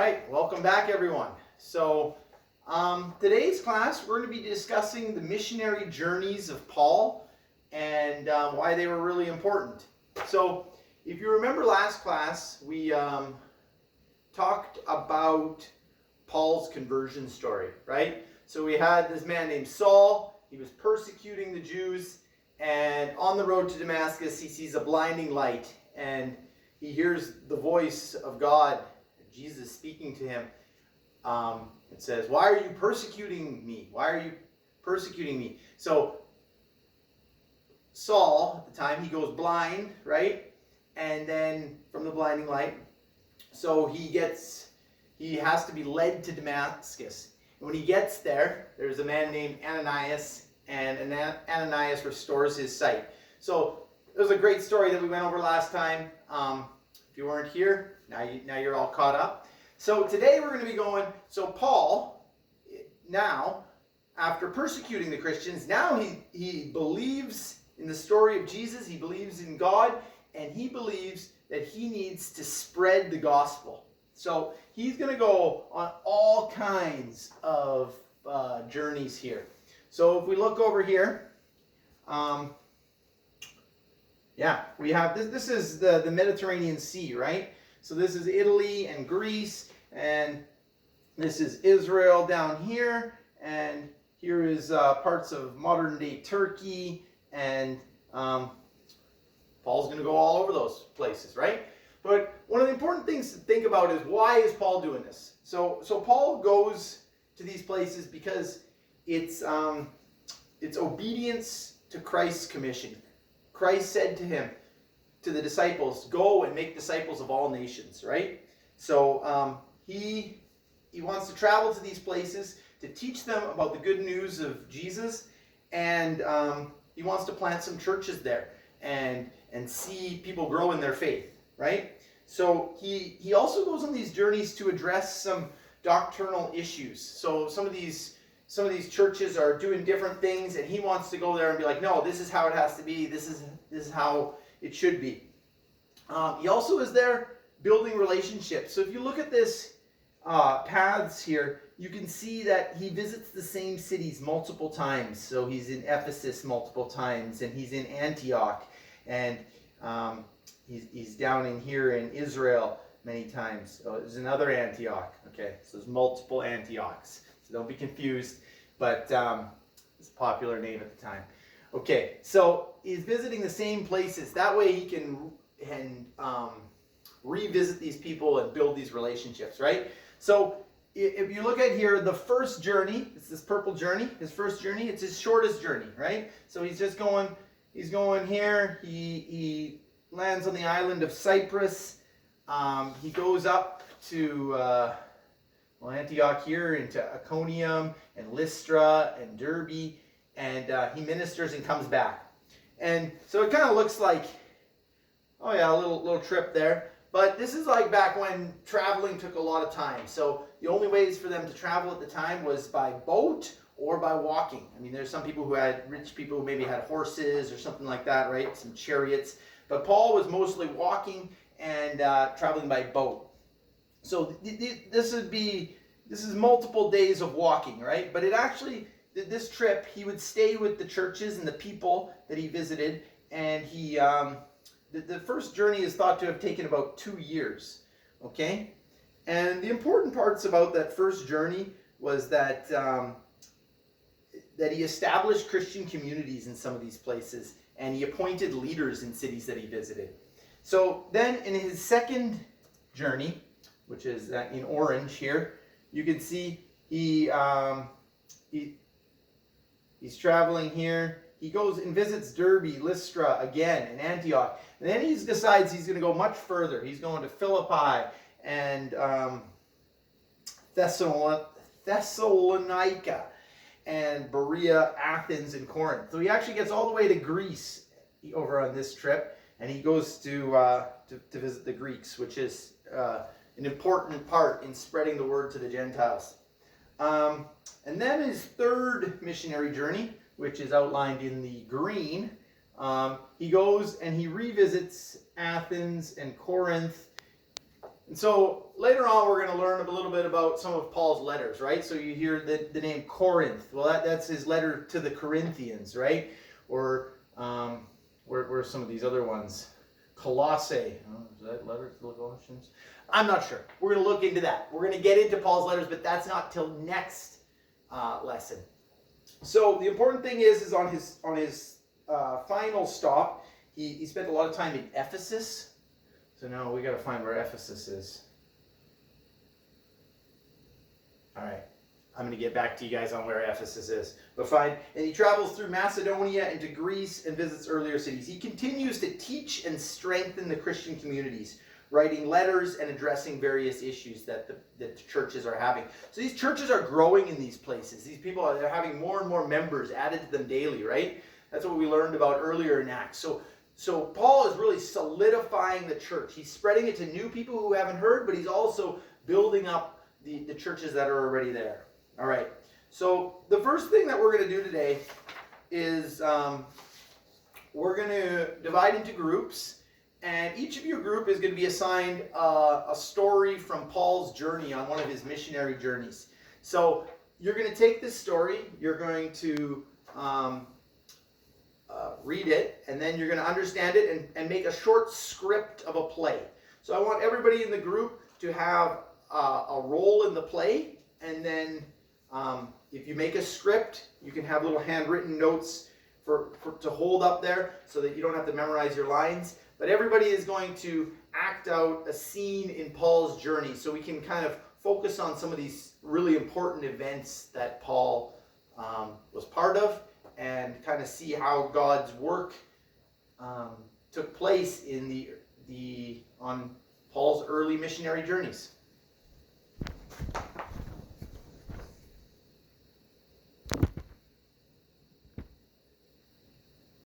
right, welcome back everyone. So today's class we're going to be discussing the missionary journeys of Paul and why they were really important. So if you remember last class, we talked about Paul's conversion story, right? So we had this man named Saul. He was persecuting the Jews, and on the road to Damascus he sees a blinding light and he hears the voice of God, Jesus speaking to him. It says, "Why are you persecuting me? Why are you persecuting me?" So Saul, at the time, he goes blind, right? And then from the blinding light, so he has to be led to Damascus. And when he gets there, there's a man named Ananias, and Ananias restores his sight. So it was a great story that we went over last time. If you weren't here, now you're all caught up. So today we're going to be going, so Paul, now, after persecuting the Christians, now he believes in the story of Jesus, he believes in God, and he believes that he needs to spread the gospel. So he's going to go on all kinds of journeys here. So if we look over here, we have this is the Mediterranean Sea, right? So this is Italy and Greece, and this is Israel down here, and here is parts of modern-day Turkey, and Paul's going to go all over those places, right? But one of the important things to think about is, why is Paul doing this? So Paul goes to these places because it's obedience to Christ's commission. Christ said to him, to the disciples, "Go and make disciples of all nations," right? So he wants to travel to these places to teach them about the good news of Jesus, and he wants to plant some churches there and see people grow in their faith, right? So he also goes on these journeys to address some doctrinal issues. So some of these churches are doing different things, and he wants to go there and be like, "No, this is how it has to be. This is how it should be." He also is there building relationships. So if you look at this paths here, you can see that he visits the same cities multiple times. So he's in Ephesus multiple times, and he's in Antioch, and he's down in here in Israel many times. So there's another Antioch. Okay, so there's multiple Antiochs. So don't be confused, but it's a popular name at the time. Okay, so he's visiting the same places. That way he can revisit these people and build these relationships, right? So if you look at here, the first journey, it's this purple journey, his first journey, it's his shortest journey, right? So he's going here, he lands on the island of Cyprus, he goes up to Antioch here, into Iconium and Lystra and Derbe, and he ministers and comes back. And so it kind of looks like, oh yeah, a little trip there. But this is like back when traveling took a lot of time. So the only ways for them to travel at the time was by boat or by walking. I mean, there's some people rich people who maybe had horses or something like that, right? Some chariots. But Paul was mostly walking and traveling by boat. So this is multiple days of walking, right? But this trip, he would stay with the churches and the people that he visited, and the first journey is thought to have taken about 2 years, okay? And the important parts about that first journey was that he established Christian communities in some of these places, and he appointed leaders in cities that he visited. So then in his second journey, which is in orange here, you can see he's traveling here. He goes and visits Derbe, Lystra again, and Antioch. And then he decides he's going to go much further. He's going to Philippi and Thessalonica and Berea, Athens, and Corinth. So he actually gets all the way to Greece over on this trip, and he goes to visit the Greeks, which is an important part in spreading the word to the Gentiles. And then his third missionary journey, which is outlined in the green, he goes and he revisits Athens and Corinth And so later on, we're going to learn a little bit about some of Paul's letters, right? So you hear the name Corinth. Well, that's his letter to the Corinthians, right? Or where are some of these other ones? Colossae. Oh, is that letter to the Colossians? I'm not sure. We're going to look into that. We're going to get into Paul's letters, but that's not till next lesson. So the important thing is on his final stop, he spent a lot of time in Ephesus. So now we got to find where Ephesus is. All right. I'm going to get back to you guys on where Ephesus is. But fine. And he travels through Macedonia into Greece and visits earlier cities. He continues to teach and strengthen the Christian communities, writing letters and addressing various issues that the churches are having. So these churches are growing in these places. These people are having more and more members added to them daily, right? That's what we learned about earlier in Acts. So Paul is really solidifying the church. He's spreading it to new people who haven't heard, but he's also building up the churches that are already there. All right. So the first thing that we're going to do today is we're going to divide into groups, and each of your group is going to be assigned a story from Paul's journey on one of his missionary journeys. So you're going to take this story, you're going to read it, and then you're going to understand it and make a short script of a play. So I want everybody in the group to have a role in the play, and then if you make a script, you can have little handwritten notes to hold up there so that you don't have to memorize your lines. But everybody is going to act out a scene in Paul's journey, so we can kind of focus on some of these really important events that Paul was part of, and kind of see how God's work took place on Paul's early missionary journeys.